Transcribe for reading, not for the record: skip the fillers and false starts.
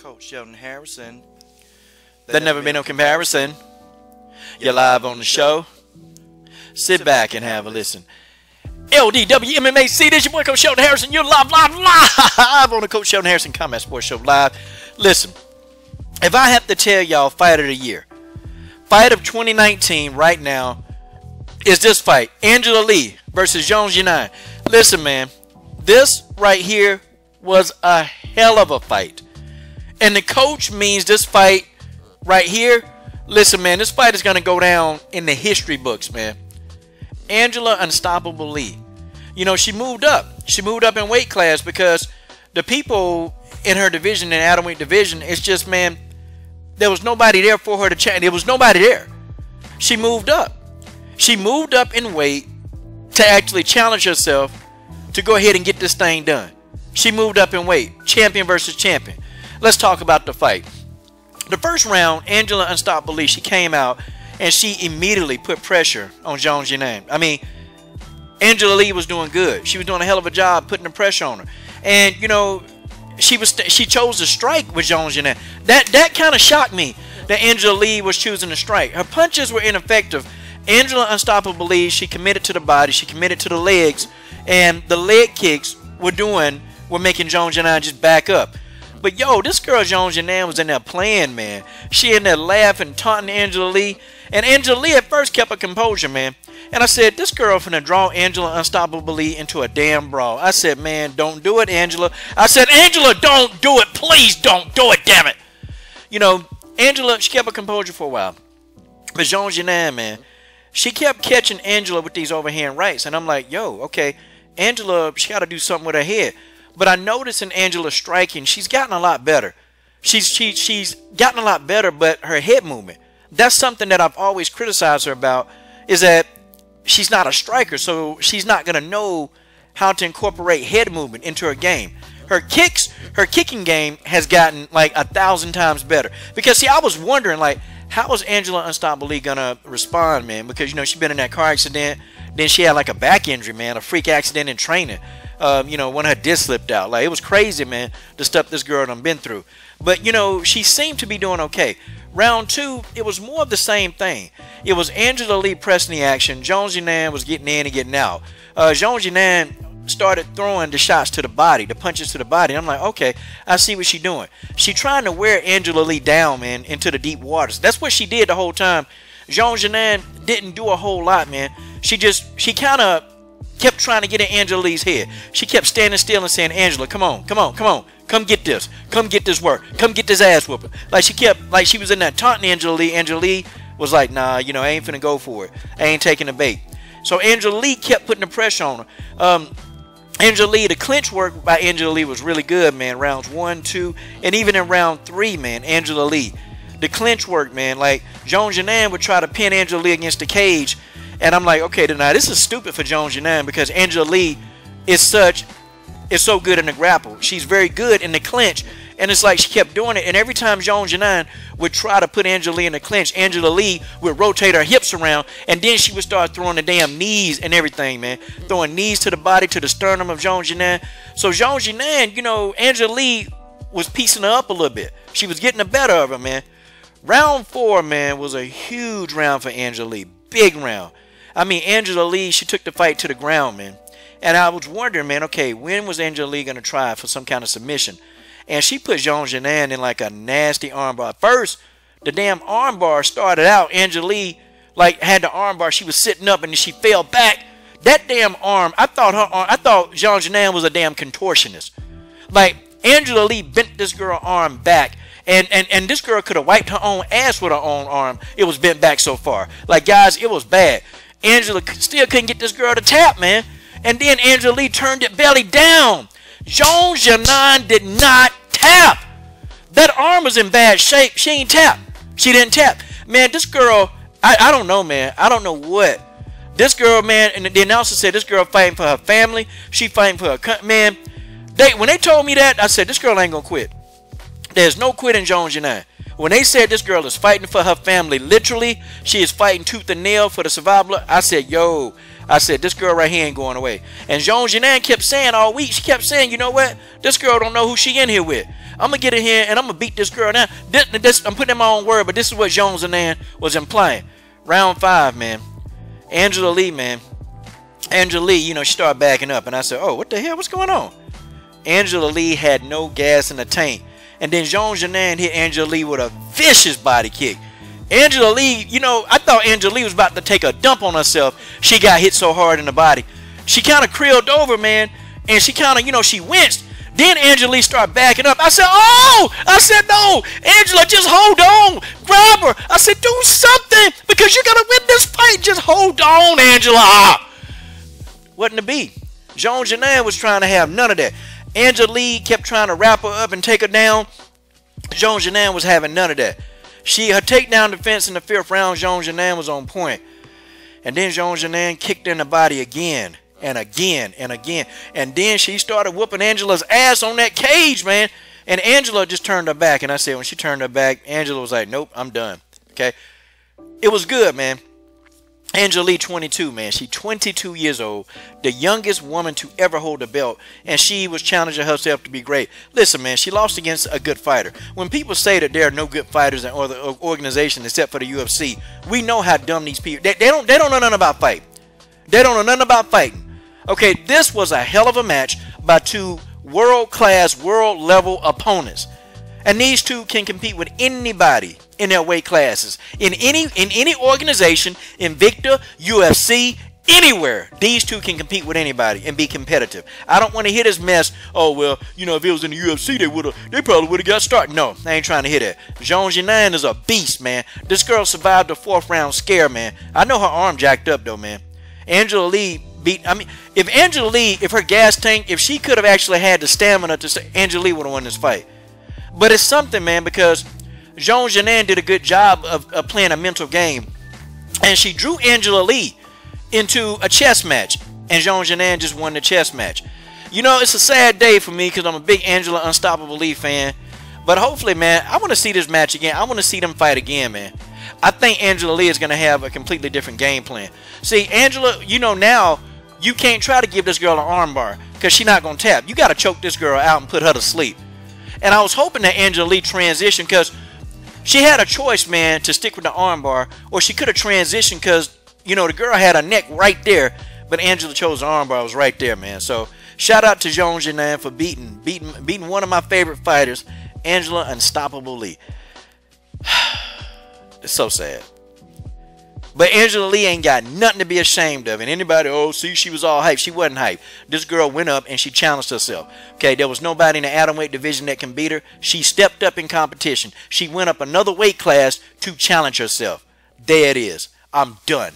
Coach Sheldon Harrison. There never been no comparison. You're live on the show. Sit back and have a listen. LDW MMAC, this your boy Coach Sheldon Harrison. You're live on the Coach Sheldon Harrison Combat Sports Show live. Listen, if I have to tell y'all fight of the year, fight of 2019 right now is this fight, Angela Lee versus Xiong Jing. Listen, man, this right here was a hell of a fight. And the coach means this fight right here. Listen, man, this fight is going to go down in the history books, man. Angela Unstoppable Lee. You know, she moved up. She moved up in weight class because the people in her division, in the atomweight division, it's just, man, there was nobody there for her to challenge. There was nobody there. She moved up. She moved up in weight to actually challenge herself to go ahead and get this thing done. She moved up in weight. Champion versus champion. Let's talk about the fight. The first round, Angela Unstoppable Lee, she came out and she immediately put pressure on Xiong Jing. I mean, Angela Lee was doing good. She was doing a hell of a job putting the pressure on her. And, you know, she chose to strike with Xiong Jing. That kind of shocked me that Angela Lee was choosing to strike. Her punches were ineffective. Angela Unstoppable Lee, she committed to the body, she committed to the legs, and the leg kicks were making Xiong Jing just back up. But yo, this girl Xiong Jing was in there playing, man. She in there laughing, taunting Angela Lee. And Angela Lee at first kept her composure, man. And I said, this girl finna draw Angela Unstoppable Lee into a damn brawl. I said, man, don't do it, Angela. I said, Angela, don't do it. Please don't do it, damn it. You know, Angela, she kept her composure for a while. But Xiong Jing, man, she kept catching Angela with these overhand rights. And I'm like, yo, okay, Angela, she got to do something with her head. But I noticed in Angela striking, she's gotten a lot better. She's gotten a lot better, but her head movement, that's something that I've always criticized her about, is that she's not a striker, so she's not going to know how to incorporate head movement into her game. Her kicking game has gotten like 1,000 times better. Because, see, I was wondering, like, how is Angela Unstoppable Lee going to respond, man? Because, you know, she's been in that car accident. Then she had like a back injury, man, a freak accident in training. You know, when her disc slipped out. Like, it was crazy, man, the stuff this girl done been through. But, you know, she seemed to be doing okay. Round two, it was more of the same thing. It was Angela Lee pressing the action. Xiong Jing was getting in and getting out. Xiong Jing started throwing the shots to the body, the punches to the body. And I'm like, okay, I see what she's doing. She trying to wear Angela Lee down, man, into the deep waters. That's what she did the whole time. Xiong Jing didn't do a whole lot, man. She kind of kept trying to get in Angela Lee's head. She kept standing still and saying, Angela, come on, come on, come on. Come get this. Come get this work. Come get this ass whooping. Like, she was in that taunting Angela Lee. Angela Lee was like, nah, you know, I ain't finna go for it. I ain't taking the bait. So Angela Lee kept putting the pressure on her. Angela Lee, the clinch work by Angela Lee was really good, man. Rounds 1, 2, and even in round 3, man, Angela Lee. The clinch work, man. Like, Xiong Jing would try to pin Angela Lee against the cage. And I'm like, okay, now this is stupid for Xiong Jing because Angela Lee is so good in the grapple. She's very good in the clinch. And it's like she kept doing it. And every time Xiong Jing would try to put Angela Lee in the clinch, Angela Lee would rotate her hips around. And then she would start throwing the damn knees and everything, man. Throwing knees to the body, to the sternum of Xiong Jing. So Xiong Jing, you know, Angela Lee was piecing her up a little bit. She was getting the better of her, man. Round 4, man, was a huge round for Angela Lee. Big round. I mean, Angela Lee, she took the fight to the ground, man. And I was wondering, man, okay, when was Angela Lee going to try for some kind of submission? And she put Xiong Jing in like a nasty armbar. First, the damn armbar started out. Angela Lee, like, had the armbar. She was sitting up and she fell back. That damn arm, I thought Xiong Jing was a damn contortionist. Like, Angela Lee bent this girl's arm back. And this girl could have wiped her own ass with her own arm. It was bent back so far. Like, guys, it was bad. Angela still couldn't get this girl to tap, man. And then Angela Lee turned it belly down. Xiong Jing did not tap. That arm was in bad shape. She ain't tap. She didn't tap. Man, this girl, I don't know, man. I don't know what. This girl, man, and the announcer said this girl fighting for her family. She fighting for her country. Man, when they told me that, I said, this girl ain't going to quit. There's no quitting Xiong Jing. When they said this girl is fighting for her family, literally, she is fighting tooth and nail for the survival, I said, yo, I said, this girl right here ain't going away. And Xiong Jing kept saying all week, she kept saying, you know what? This girl don't know who she in here with. I'm going to get in here and I'm going to beat this girl down. I'm putting in my own word, but this is what Xiong Jing was implying. Round 5, man. Angela Lee, man. Angela Lee, you know, she started backing up. And I said, oh, what the hell? What's going on? Angela Lee had no gas in the tank. And then Xiong Jing hit Angela Lee with a vicious body kick. Angela Lee, you know, I thought Angela Lee was about to take a dump on herself. She got hit so hard in the body. She kind of creeled over, man. And she kind of, you know, she winced. Then Angela Lee started backing up. I said, oh! I said, no! Angela, just hold on! Grab her! I said, do something! Because you're going to win this fight! Just hold on, Angela! Wasn't to be. Xiong Jing was trying to have none of that. Angela Lee kept trying to wrap her up and take her down. Xiong Jing was having none of that. Her takedown defense in the 5th round, Xiong Jing was on point. And then Xiong Jing kicked in the body again and again and again. And then she started whooping Angela's ass on that cage, man. And Angela just turned her back. And I said, when she turned her back, Angela was like, nope, I'm done. Okay? It was good, man. Angela Lee, 22, man. She 22 years old, the youngest woman to ever hold a belt, and she was challenging herself to be great. Listen, man, she lost against a good fighter. When people say that there are no good fighters in other organizations except for the UFC, we know how dumb these people. They don't know nothing about fighting. They don't know nothing about fighting. Okay, this was a hell of a match by two world-class, world-level opponents. And these two can compete with anybody in their weight classes. In any organization, Invicta, UFC, anywhere, these two can compete with anybody and be competitive. I don't want to hear this mess. Oh, well, you know, if it was in the UFC, they probably would have got started. No, I ain't trying to hear that. Xiong Jing is a beast, man. This girl survived the 4th round scare, man. I know her arm jacked up, though, man. Angela Lee if her gas tank, if she could have actually had the stamina to say, Angela Lee would have won this fight. But it's something, man, because Xiong Jing did a good job of playing a mental game. And she drew Angela Lee into a chess match. And Xiong Jing just won the chess match. You know, it's a sad day for me because I'm a big Angela Unstoppable Lee fan. But hopefully, man, I want to see this match again. I want to see them fight again, man. I think Angela Lee is going to have a completely different game plan. See, Angela, you know, now you can't try to give this girl an armbar because she's not going to tap. You got to choke this girl out and put her to sleep. And I was hoping that Angela Lee transitioned because she had a choice, man, to stick with the armbar, or she could have transitioned because, you know, the girl had her neck right there, but Angela chose the armbar. It was right there, man. So shout out to Xiong Jing for beating one of my favorite fighters, Angela Unstoppable Lee. It's so sad. But Angela Lee ain't got nothing to be ashamed of. And anybody, oh, see, she was all hype. She wasn't hype. This girl went up and she challenged herself. Okay, there was nobody in the atomweight division that can beat her. She stepped up in competition. She went up another weight class to challenge herself. There it is. I'm done.